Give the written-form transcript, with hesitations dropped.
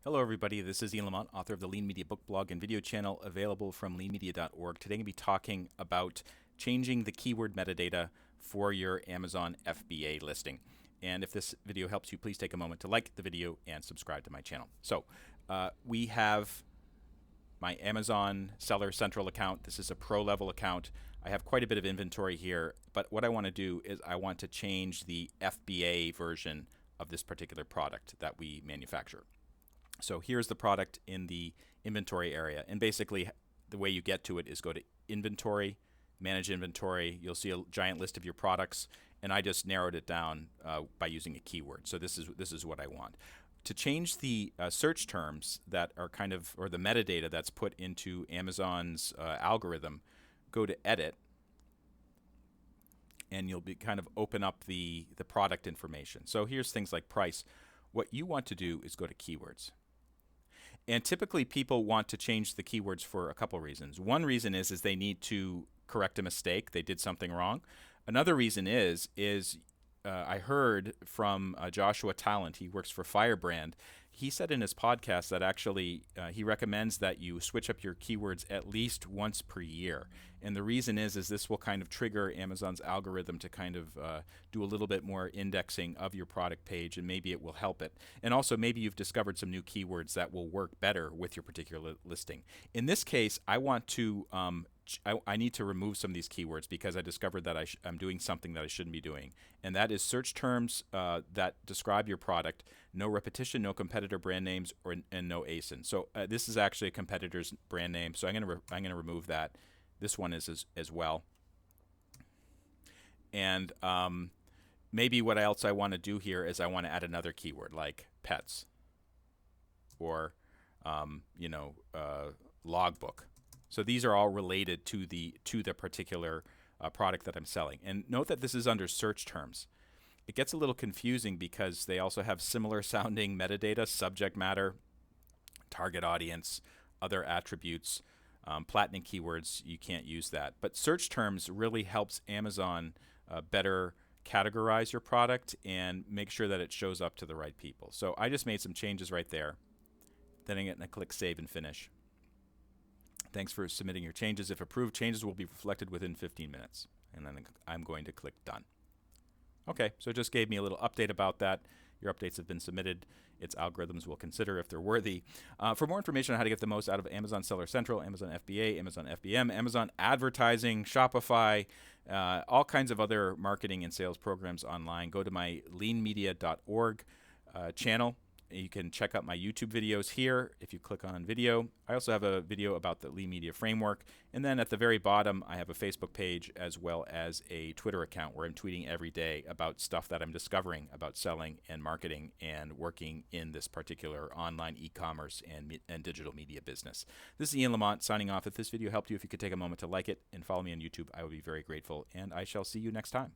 Hello, everybody. This is Ian Lamont, author of the Lean Media book blog and video channel available from leanmedia.org. Today, I'm going to be talking about changing the keyword metadata for your Amazon FBA listing. And if this video helps you, please take a moment to like the video and subscribe to my channel. So, we have my Amazon Seller Central account. This is a pro level account. I have quite a bit of inventory here, but what I want to do is I want to change the FBA version of this particular product that we manufacture. So here's the product in the inventory area. And basically, the way you get to it is go to Inventory, Manage Inventory. You'll see a giant list of your products. And I just narrowed it down by using a keyword. So this is what I want. To change the search terms that are kind of, or the metadata that's put into Amazon's algorithm, go to Edit. And you'll be kind of open up the product information. So here's things like price. What you want to do is go to Keywords. And typically people want to change the keywords for a couple reasons. One reason is they need to correct a mistake. They did something wrong. Another reason is I heard from Joshua Talent. He works for Firebrand. He said in his podcast that actually he recommends that you switch up your keywords at least once per year. And the reason is this will kind of trigger Amazon's algorithm to kind of do a little bit more indexing of your product page, and maybe it will help it. And also maybe you've discovered some new keywords that will work better with your particular listing. In this case, I want to I need to remove some of these keywords because I discovered that I'm doing something that I shouldn't be doing. And that is search terms that describe your product, no repetition, no competitor brand names, and no ASIN. So this is actually a competitor's brand name, so I'm going to remove that. This one is as well. And maybe what else I want to do here is I want to add another keyword like pets or logbook. So these are all related to the particular product that I'm selling. And note that this is under search terms. It gets a little confusing because they also have similar sounding metadata, subject matter, target audience, other attributes, platinum keywords. You can't use that. But search terms really helps Amazon better categorize your product and make sure that it shows up to the right people. So I just made some changes right there. Then I'm going to click Save and Finish. Thanks for submitting your changes. If approved, changes will be reflected within 15 minutes. And then I'm going to click Done. Okay, so it just gave me a little update about that. Your updates have been submitted. Its algorithms will consider if they're worthy. For more information on how to get the most out of Amazon Seller Central, Amazon FBA, Amazon FBM, Amazon Advertising, Shopify, all kinds of other marketing and sales programs online, go to my leanmedia.org channel. You can check out my YouTube videos here if you click on video. I also have a video about the Lean Media Framework. And then at the very bottom, I have a Facebook page as well as a Twitter account where I'm tweeting every day about stuff that I'm discovering about selling and marketing and working in this particular online e-commerce and digital media business. This is Ian Lamont signing off. If this video helped you, if you could take a moment to like it and follow me on YouTube, I would be very grateful. And I shall see you next time.